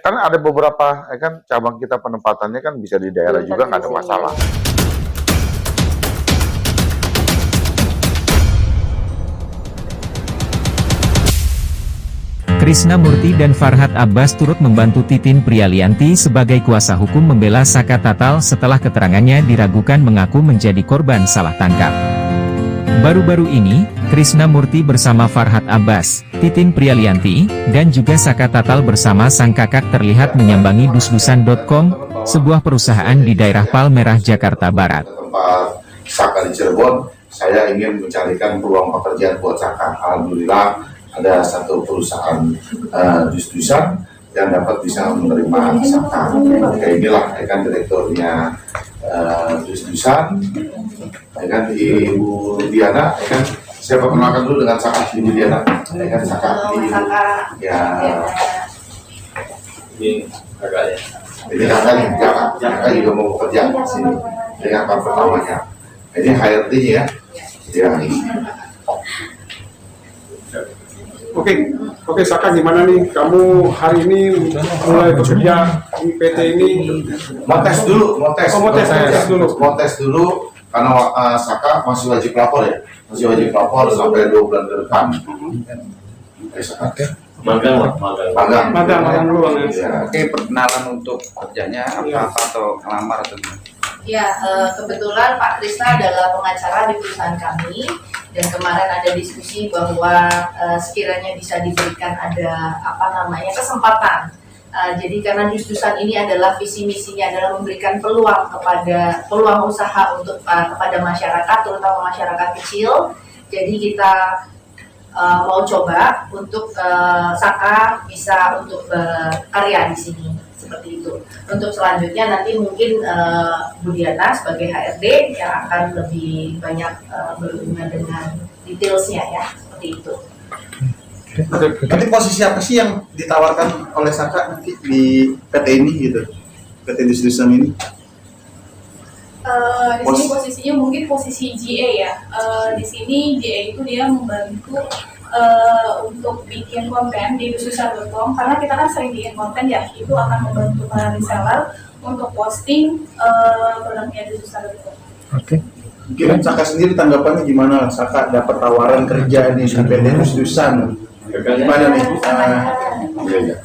kan ada beberapa kan cabang kita penempatannya kan bisa di daerah juga nggak ada masalah. Krisna Murty dan Farhad Abbas turut membantu Titin Prialianti sebagai kuasa hukum membela Saka Tatal setelah keterangannya diragukan mengaku menjadi korban salah tangkap. Baru-baru ini, Krisna Murty bersama Farhad Abbas, Titin Prialianti, dan juga Saka Tatal bersama sang kakak terlihat menyambangi dusdusan.com, sebuah perusahaan di daerah Palmerah, Jakarta Barat. Tempat Saka di Cirebon, saya ingin mencarikan peluang pekerjaan buat Saka. Alhamdulillah, ada satu perusahaan dus-dusan yang dapat bisa menerima Saka. Kayak inilah, kan direkturnya dus-dusan, kan Ibu Diana, kan saya perkenalkan dulu dengan Saka, Ibu Diana, kan Saka, ya. Ini kakaknya. Ini kakaknya, kakak juga mau bekerja di sini. Ini kakak pertamanya. Ini HRD-nya ya. Ya. Oke, Saka, gimana nih kamu hari ini mulai bekerja di PT ini? Mau tes dulu, mau tes dulu, karena Saka masih wajib lapor ya, sampai 2 bulan ke depan. Oke. Magang dulu. Ya. Oke, perkenalan untuk kerjanya apa atau ngelamar atau gimana? Ya, kebetulan Pak Krisna adalah pengacara di perusahaan kami, dan kemarin ada diskusi bahwa sekiranya bisa diberikan ada kesempatan. Jadi karena dus-dusan ini adalah visi misinya adalah memberikan peluang usaha untuk kepada masyarakat, terutama masyarakat kecil. Jadi kita mau coba untuk Saka bisa untuk berkarya di sini. Seperti itu. Untuk selanjutnya nanti mungkin Bu Diana sebagai HRD yang akan lebih banyak berhubungan dengan detailsnya ya, seperti itu. Nanti posisi apa sih yang ditawarkan oleh Saka nanti di PT ini gitu, PT Dus-dusan ini? Di sini posisinya mungkin posisi GA ya. Di sini GA itu dia membantu untuk bikin konten di dusdusan.com, karena kita kan sering bikin konten ya, itu akan membantu para reseller untuk posting produknya di dusdusan.com. Oke. Mungkin Saka sendiri tanggapannya gimana? Saka dapat tawaran kerja di PT Dus-dusan. Gimana nih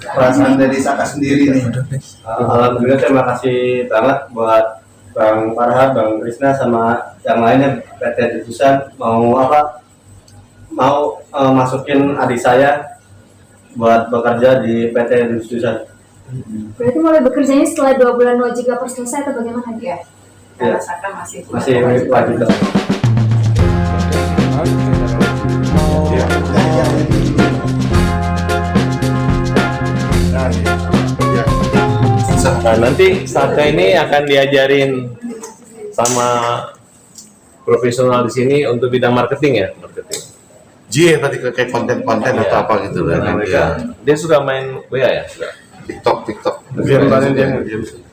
perasaan dari Saka sendiri nih? Alhamdulillah, terima kasih banget buat Bang Farhad, Bang Krisna sama yang lainnya PT Dus-dusan mau masukin adik saya buat bekerja di PT Dus-dusan. Berarti mulai bekerjanya setelah 2 bulan wajib lapor selesai atau bagaimana dia? Karena Saka masih wajib. Nah, nanti Saka ini akan diajarin sama profesional di sini untuk bidang marketing ya, Tadi kayak konten-konten atau apa gitu kan? Dia suka main ya? TikTok. Biar dia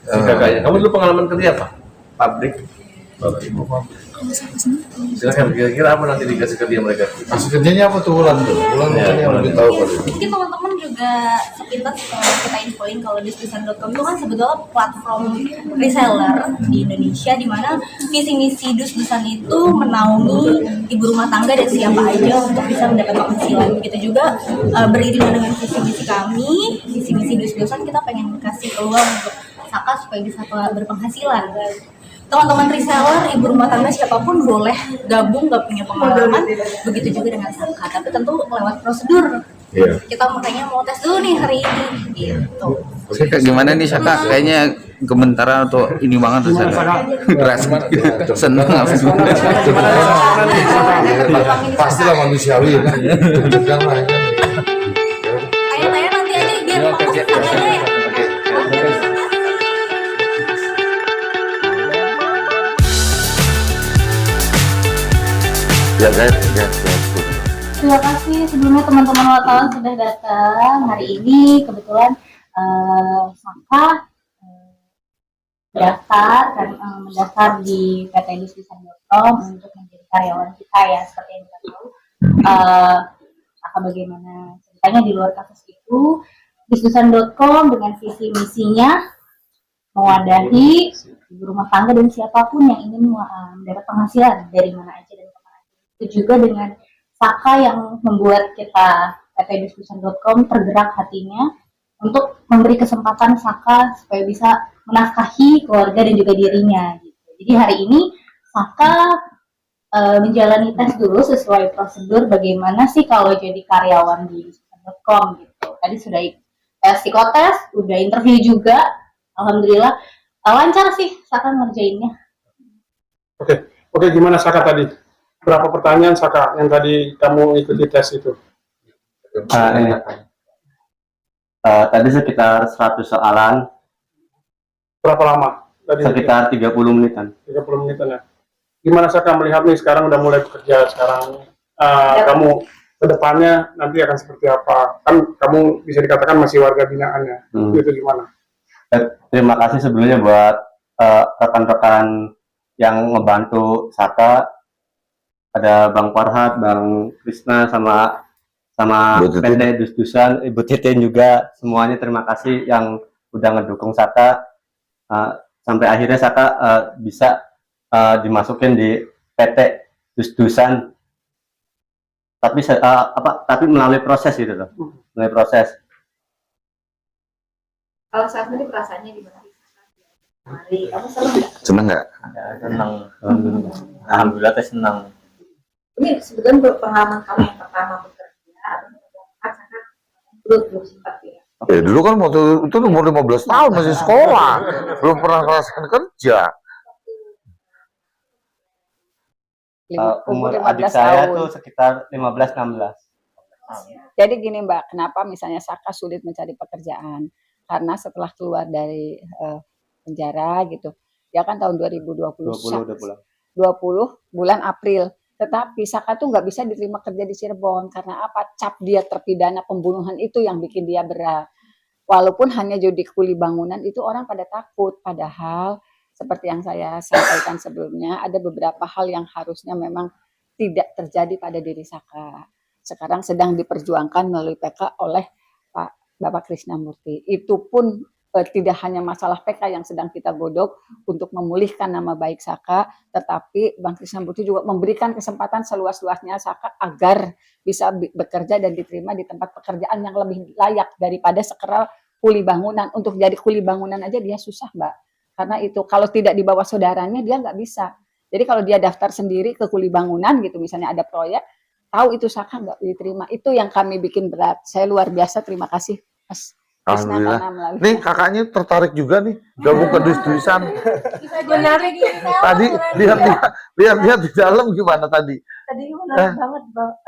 kakaknya. Kamu dulu pengalaman kerja apa? Pabrik. Silakan, kira-kira apa nanti dikasih kerja mereka? Masih kerjanya apa tuh Wulan yang lebih tahu kali. Mungkin teman-teman juga sepintas kalau kita infoin kalau dusdusan.com itu kan sebetulnya platform reseller di Indonesia, di mana visi misi dus-dusan itu menaungi ibu rumah tangga dan siapa aja untuk bisa mendapat penghasilan. Begitu juga beriringan dengan visi misi kami, visi misi dus-dusan, kita pengen kasih peluang untuk Saka supaya bisa berpenghasilan. Teman-teman reseller, ibu rumah tangga siapapun boleh gabung, nggak punya pengalaman, begitu juga dengan Saka, tapi tentu lewat prosedur. Kita makanya mau tes dulu nih hari ini, gitu. Oke, gimana nih Saka? Kayaknya gemetaran atau ini banget tuh Saka. Seneng apa? Pastilah manusiawi kan. Tanya-tanya nanti aja biar fokus Sakanya ya. Terima kasih sebelumnya teman-teman wartawan sudah datang hari ini. Kebetulan Saka mendaftar di PT Dus-dusan.com untuk menjadi karyawan kita ya, seperti yang kita tahu. Saka bagaimana ceritanya di luar kasus itu, Disdusan.com dengan visi misinya mewadahi ibu rumah tangga dan siapapun yang ingin mendapat penghasilan dari mana aja dan kemana aja. Itu juga dengan Saka yang membuat kita PT Disdusan.com tergerak hatinya untuk memberi kesempatan Saka supaya bisa menafkahi keluarga dan juga dirinya. Gitu. Jadi hari ini Saka menjalani tes dulu sesuai prosedur bagaimana sih kalau jadi karyawan di Disdusan.com gitu. Tadi sudah psikotes, udah interview juga, alhamdulillah lancar sih Saka ngerjainnya. Oke, gimana Saka tadi? Berapa pertanyaan Saka yang tadi kamu ikuti tes itu? Tadi sekitar 100 soalan, Berapa lama? Tadi sekitar 30 menitan. 30 menitan ya. Gimana Saka melihat nih sekarang udah mulai bekerja sekarang, kamu ke depannya nanti akan seperti apa? Kan kamu bisa dikatakan masih warga binaan ya. Itu gimana? Terima kasih sebelumnya buat rekan-rekan yang ngebantu Saka, ada Bang Farhat, Bang Krisna, sama PT Dus-Dusan, Ibu Titin juga, semuanya terima kasih yang udah ngedukung Saka sampai akhirnya Saka bisa dimasukin di PT Dus-Dusan, tapi melalui proses gitu loh, melalui proses. Kalau saat ini perasaannya gimana? Mari, kamu Seneng nggak? Senang, alhamdulillah teh senang. Ini sebetulnya pengalaman kamu yang pertama bekerja atau belum sempat ya? Ya dulu kan waktu itu umur 15 tahun masih sekolah, belum pernah ngerasain kerja. Umur adik saya tuh sekitar 15-16. Jadi gini Mbak, kenapa misalnya Saka sulit mencari pekerjaan? Karena setelah keluar dari penjara gitu, ya kan tahun 2020 bulan April. Tetapi Saka tuh nggak bisa diterima kerja di Cirebon karena apa? Cap dia terpidana pembunuhan itu yang bikin dia berat. Walaupun hanya jadi kuli bangunan itu orang pada takut. Padahal seperti yang saya sampaikan sebelumnya, ada beberapa hal yang harusnya memang tidak terjadi pada diri Saka. Sekarang sedang diperjuangkan melalui PK oleh Bapak Krisnamurti. Itu pun tidak hanya masalah PK yang sedang kita godok untuk memulihkan nama baik Saka, tetapi Bang Krisnamurti juga memberikan kesempatan seluas-luasnya Saka agar bisa bekerja dan diterima di tempat pekerjaan yang lebih layak daripada sekedar kuli bangunan. Untuk jadi kuli bangunan aja dia susah, Mbak. Karena itu kalau tidak di bawah saudaranya dia nggak bisa. Jadi kalau dia daftar sendiri ke kuli bangunan gitu, misalnya ada proyek, tahu itu Saka nggak diterima. Itu yang kami bikin berat. Saya luar biasa terima kasih Mas Krisna karena melalui. Nih kakaknya tertarik juga nih gabung ke Dus-Dusan. Tadi lihat di dalam gimana tadi? Tadi menarik banget,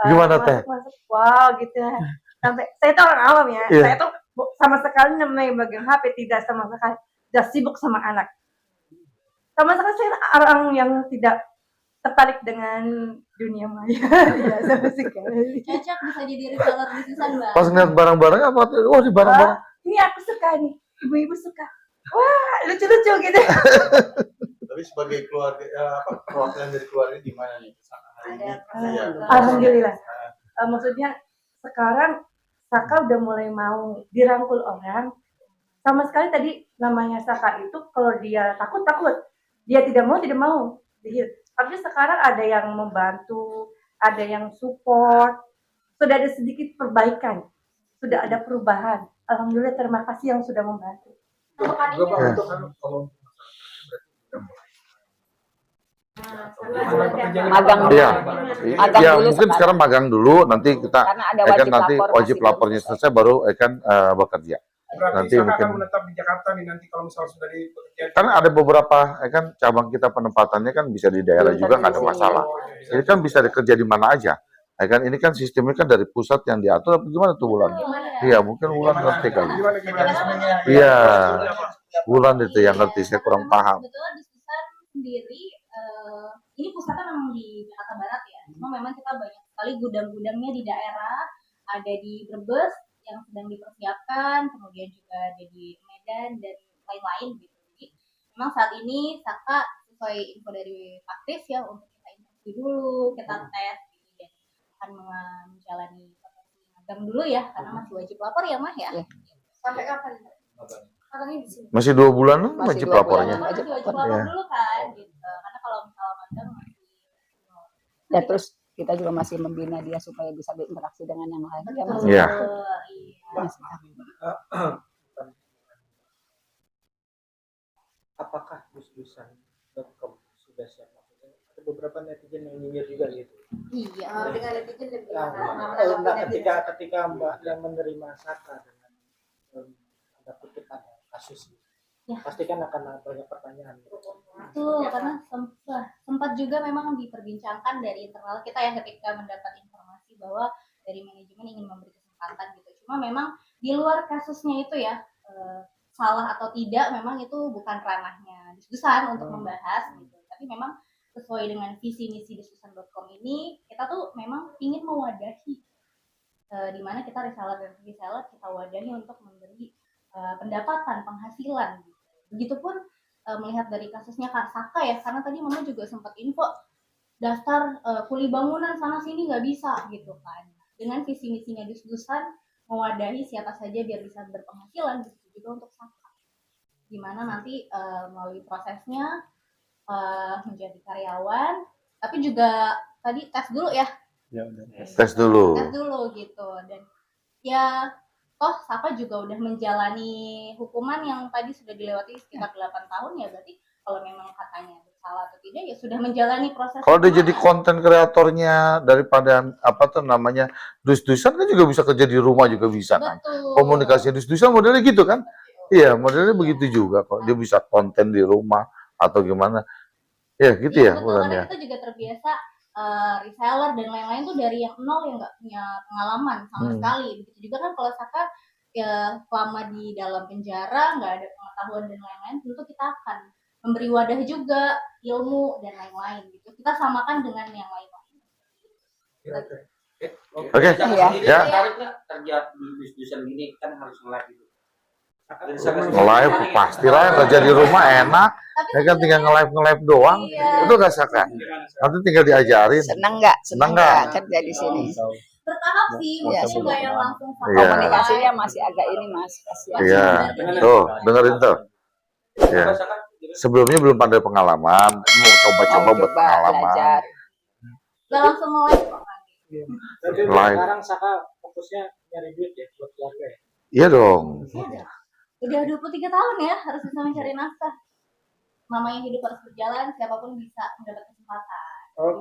Gimana Teh? Wow gitu. Sampai saya tuh orang awam ya. Iya. Saya tuh sama sekali namanya bagian HP tidak sama sekali. Sudah sibuk sama anak. Sama sekali saya orang yang tidak tertarik dengan dunia maya. Tidak sama sekali. Cocok bisa jadi reseller Disdusan, Mbak. Pas ngeliat barang-barang apa tuh? Wah, di barang-barang. Ini aku suka nih. Ibu-ibu suka. Wah, lucu-lucu gitu. Tapi sebagai keluarga, perwakilan dari keluarga gimana nih? Alhamdulillah. Maksudnya sekarang Saka udah mulai mau dirangkul orang. Sama sekali tadi namanya Saka itu kalau dia takut, dia tidak mau. Tapi sekarang ada yang membantu, ada yang support, sudah ada sedikit perbaikan, sudah ada perubahan. Alhamdulillah, terima kasih yang sudah membantu. Magang dulu. Iya, mungkin sekarang magang dulu, nanti kita nanti wajib lapornya selesai baru bekerja. Berarti Nanti Saka mungkin akan menetap di Jakarta nih nanti kalau misalnya sudah di pekerjaan. kan ada beberapa cabang kita penempatannya kan bisa di daerah juga nggak ada masalah. Ini kan bisa kerja di mana aja. Ini kan sistemnya kan dari pusat yang diatur. Apa gimana tuh Wulan? Iya, mungkin Wulan ngerti kali. Iya, Wulan itu yang ngerti. Saya kurang paham. Kebetulan Disdusan sendiri ini pusatnya memang di Jakarta Barat ya. Cuma memang kita banyak sekali gudang-gudangnya di daerah, ada di Brebes yang sedang dipersiapkan, kemudian juga ada di Medan dan lain-lain gitu. Jadi memang saat ini Saka sesuai info dari Pak Kris ya untuk kita interview dulu, kita tes gitu dan akan menjalani proses magang dulu ya karena masih wajib lapor ya Mah ya. Sampai kapan? Katanya di sini. Masih 2 bulan Masih wajib 2 bulan. lapornya. Wajib Iya. lapor dulu kan, gitu. Karena kalau misalnya magang masih. Ya terus kita juga masih membina dia supaya bisa berinteraksi dengan yang lain. Ya, Mas. Iya. Mas. Apakah dus-dusan.com sudah siap? Maksudnya ada beberapa netizen yang nyinyir juga gitu. Iya, dengan netizen lebih Enggak, ketika Mbak yang menerima Saka dengan ada kutip ada kasus, Ya. pasti kan akan banyak pertanyaan. Betul, karena sempat juga memang diperbincangkan dari internal kita ya ketika mendapat informasi bahwa dari manajemen ingin memberi kesempatan gitu. Cuma memang di luar kasusnya itu ya, salah atau tidak memang itu bukan ranahnya diskusan untuk membahas gitu. Tapi memang sesuai dengan visi misi diskusan.com ini, kita tuh memang ingin mewadahi di mana kita reseller dan reseller kita wadahi untuk memberi pendapatan, penghasilan gitu. Begitupun melihat dari kasusnya Kak Saka ya, karena tadi Mama juga sempat info daftar kuli bangunan sana sini nggak bisa gitu kan. Dengan visi misinya diskusan mewadahi siapa saja biar bisa berpenghasilan gitu juga untuk Saka. Gimana nanti melalui prosesnya menjadi karyawan, tapi juga tadi tes dulu ya. Ya, tes dulu. Tes dulu gitu, dan ya toh Saka juga udah menjalani hukuman yang tadi sudah dilewati sekitar 8 tahun ya, berarti kalau memang katanya bersalah atau tidak ya sudah menjalani proses. Kalau dia jadi konten kreatornya daripada apa tuh namanya dus-dusan kan juga bisa kerja di rumah juga bisa kan. Betul. Komunikasi dus-dusan modelnya gitu kan. Iya, modelnya begitu juga kok. Dia bisa konten di rumah atau gimana. Ya gitu ya, Betul, karena bulannya. kita juga terbiasa reseller dan lain-lain tuh dari yang nol yang nggak punya pengalaman sama sekali. Begitu juga kan kalau Saka ya selama di dalam penjara nggak ada pengetahuan dan lain-lain, tentu kita akan memberi wadah juga ilmu dan lain-lain gitu. Kita samakan dengan yang lain-lain. Oke. Ya. Tertarik nggak kerja di dus-dusan gini, kan harus nge-live gitu. Nge-live pastilah kerja di rumah enak. Ya kan tinggal nge-live doang. Iya. Itu gak Saka. Nanti tinggal diajarin. Senang nggak? Senang nggak? Kerja di sini? Bertahap sih, Iya, maksudnya nggak yang langsung Iya. Komunikasinya masih agak ini Mas. Kasihan. Iya. Tuh, dengerin tuh. Ya. Sebelumnya belum ada pengalaman, mau coba-coba buat pengalaman. belajar. nggak langsung nge-live kok. Tapi Live. sekarang Saka fokusnya nyari duit ya buat keluarga ya. Iya dong. Udah 23 tahun ya, harus bisa mencari nafkah. Namanya hidup harus berjalan, siapapun bisa mendapat kesempatan. Oke.